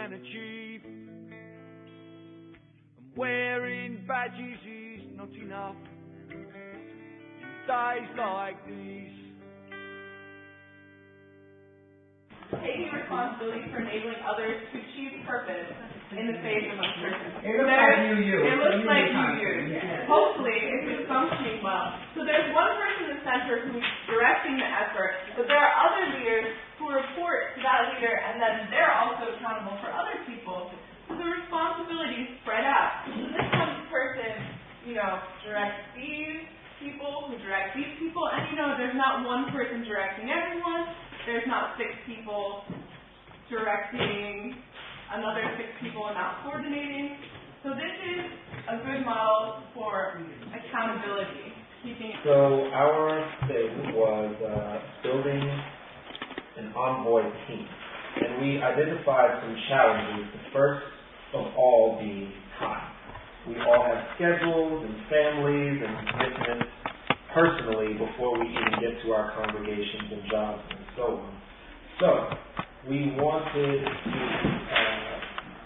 Achieve. And wearing badges is not enough in days like these. Taking responsibility for enabling others to achieve purpose in the face of uncertainty. It looks like you. It looks like you. Hopefully, it's functioning well. So there's one person in the center who's directing the effort, but there are other leaders who report to that leader, and then they're also accountable for other people. So the responsibility is spread out. So this one person, directs these people who direct these people, and there's not one person directing everyone. There's not 6 people directing another 6 people and not coordinating. So this is a good model for accountability. So our thing was building an Envoy team. And we identified some challenges, the first of all being time. We all have schedules and families and commitments personally before we even get to our congregations and jobs and so on. So we wanted to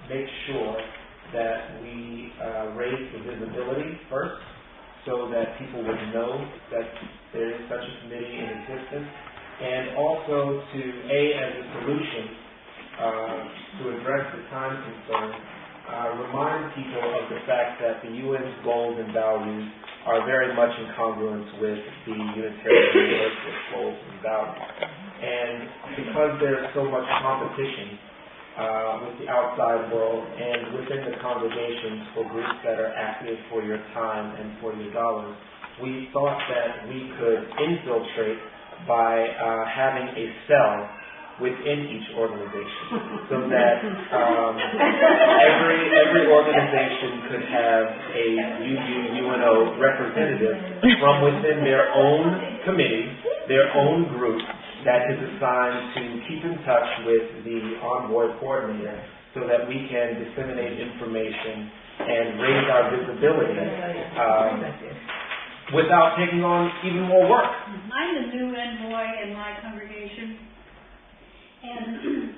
make sure that we raised the visibility first so that people would know that there is such a committee in existence, and also to, as a solution to address the time concern, remind people of the fact that the UN's goals and values are very much in congruence with the Unitarian Universalist goals and values. And because there's so much competition with the outside world and within the congregations for groups that are active for your time and for your dollars, we thought that we could infiltrate by having a cell within each organization, so that every organization could have a UNO representative from within their own committee, their own group, that is assigned to keep in touch with the Envoy coordinator so that we can disseminate information and raise our visibility without taking on even more work. I'm the new Envoy in my congregation, and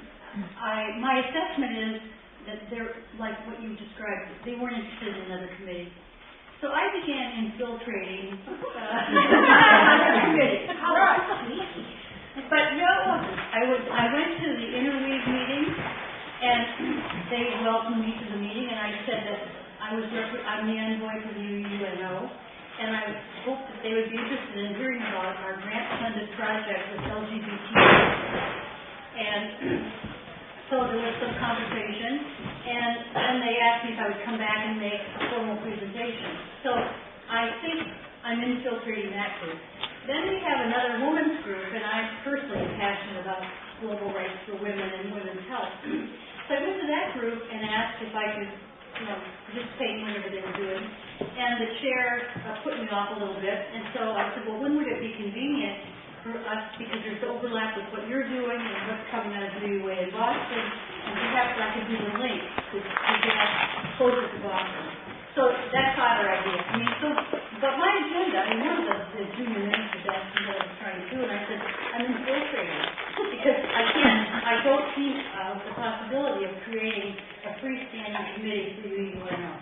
my assessment is that they're, like what you described, they weren't interested in another committee. So I began infiltrating another committee. But I went to the interweave meeting, and they welcomed me to the meeting, and I said that I'm the envoy for the UNO, and I hoped that they would be interested in hearing about our grant-funded project with LGBT. And so there was some conversation, and then they asked me if I would come back and make a formal presentation. So I think I'm infiltrating that group. Then we have another women's group, and I'm personally passionate about global rights for women and women's health. So I went to that group and asked if I could participate in whatever they were doing. And the chair put me off a little bit, and so I said, well, when would it be convenient for us, because there's overlap with what you're doing and what's coming out of WA in Boston, and perhaps I could do the link to get closer to Boston. So that's our idea. But my agenda, one of the junior ministers asked me what I was trying to do, and I said, I'm infiltrating, because I don't see the possibility of creating a freestanding committee for the UNO.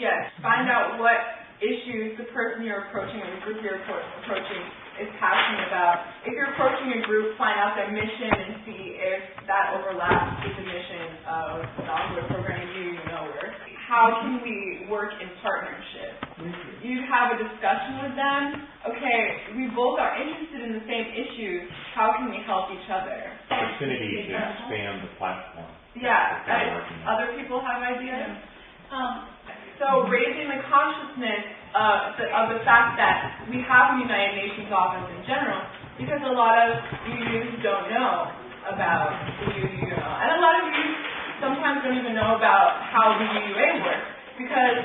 Yes, find out what issues the person you're approaching or the group you're approaching is passionate about. If you're approaching a group, find out their mission and see if that overlaps with the mission of the Envoy program you know work. How can we work in partnership? You have a discussion with them. Okay, we both are interested in the same issues. How can we help each other? Opportunity to expand the platform. Yeah, other people have ideas. So raising the consciousness of the fact that we have a United Nations office in general, because a lot of youth don't know about the UUO, and a lot of youth sometimes don't even know about how the UUA works, because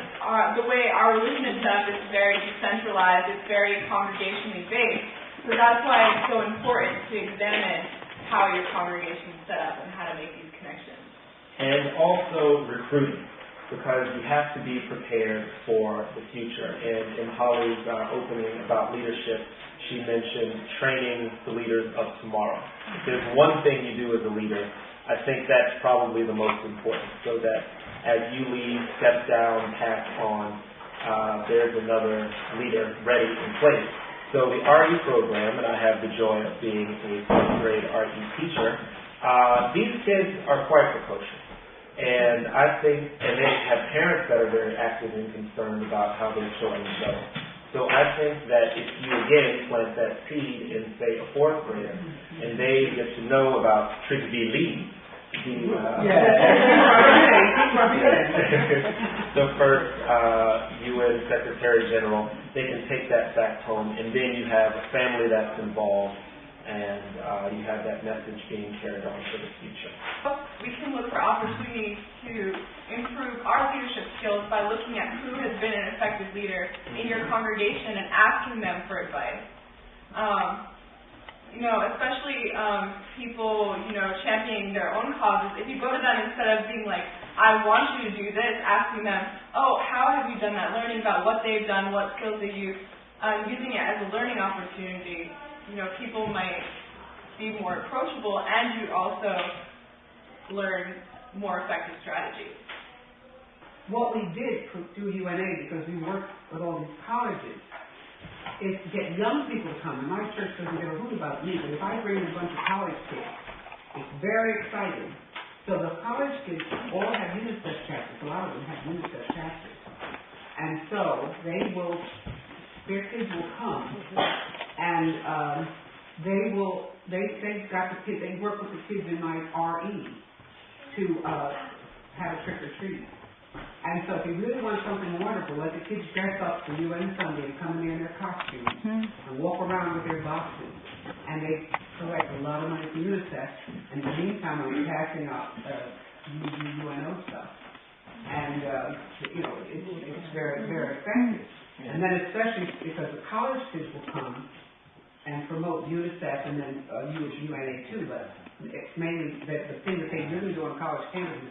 the way our religion is set up is very decentralized, it's very congregationally based. So that's why it's so important to examine how your congregation is set up and how to make these connections. And also recruiting. because you have to be prepared for the future. And in Holly's opening about leadership, she mentioned training the leaders of tomorrow. If there's one thing you do as a leader, I think that's probably the most important, so that as you leave, step down, pass on, there's another leader ready in place. So the RE program, and I have the joy of being a fourth grade RE teacher, these kids are quite precocious. And I think, and they have parents that are very active and concerned about how their children go. So I think that if you, again, plant that seed in, say, a fourth grader, and they get to know about Trigby Lee, the first UN Secretary General, they can take that back home, and then you have a family that's involved, and you have that message being carried on for the future. We can look for opportunities to improve our leadership skills by looking at who has been an effective leader in your congregation and asking them for advice. Especially people, championing their own causes. If you go to them instead of being like, I want you to do this, asking them, oh, how have you done that? Learning about what they've done, what skills they use, using it as a learning opportunity. People might be more approachable, and you also learn more effective strategies. What we did through UNA, because we worked with all these colleges, is to get young people to come. And my church doesn't give a hoot about me, but if I bring in a bunch of college kids, it's very exciting. So the college kids all have UNICEF chapters. A lot of them have UNICEF chapters. And so their kids will come, and they work with the kids in my RE to have a trick or treat. And so if you really want something wonderful, let the kids dress up for UN Sunday and come in their costumes and walk around with their boxes. And they collect a lot of money for UNICEF. And in the meantime, we're passing out UNO stuff. And, it's very, very effective. And then especially because the college kids will come and promote UNICEF and then UNA too, but it's mainly the thing that they really do on college campuses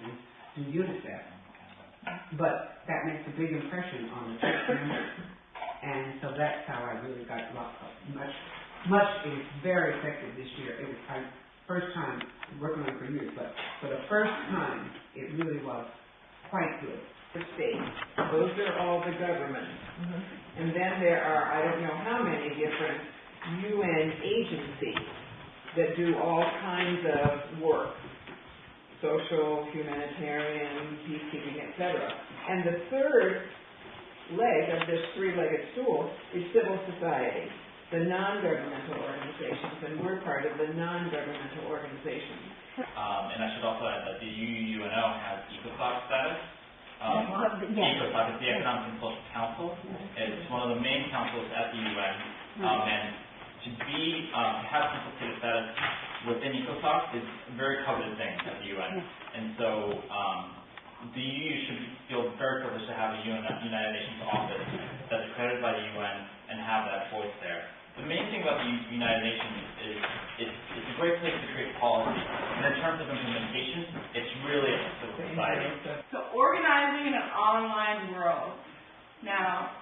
is do UNICEF. But that makes a big impression on the church members. And so that's how I really got much. It was very effective this year. It was my first time working on it for years, but for the first time, it really was quite good. The state. Those are all the governments. And then there are, I don't know how many different UN agencies that do all kinds of work. Social, humanitarian, peacekeeping, etc. And the third leg of this three-legged stool is civil society, the non-governmental organizations, and we're part of the non-governmental organizations. And I should also add that the UUNO has ECOSOC status. ECOSOC is the Economic and Social Council. It's one of the main councils at the UN, and to have consultative status within ECOSOC is a very coveted thing at the UN. And so the EU should feel very privileged to have a United Nations office that's accredited by the UN and have that voice there. The main thing about the United Nations is it's a great place to create policy. And in terms of implementation, it's really a civil society. So organizing an online world. Now,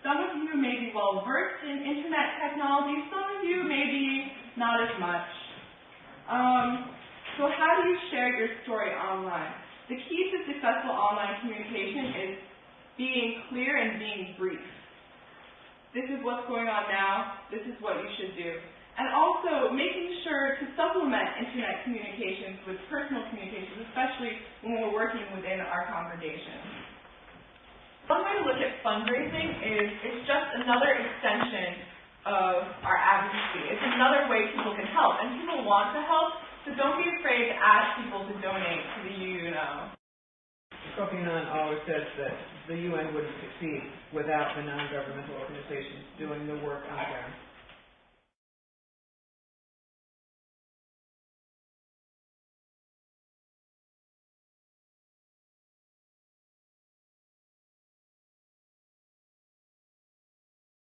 some of you may be well versed in internet technology, some of you maybe not as much. So how do you share your story online? The key to successful online communication is being clear and being brief. This is what's going on now, this is what you should do. And also making sure to supplement internet communications with personal communications, especially when we're working within our congregation. One way to look at fundraising is it's just another extension of our advocacy. It's another way people can help, and people want to help, so don't be afraid to ask people to donate to the UNO. Kofi Annan always says that the UN wouldn't succeed without the non-governmental organizations doing the work on the ground.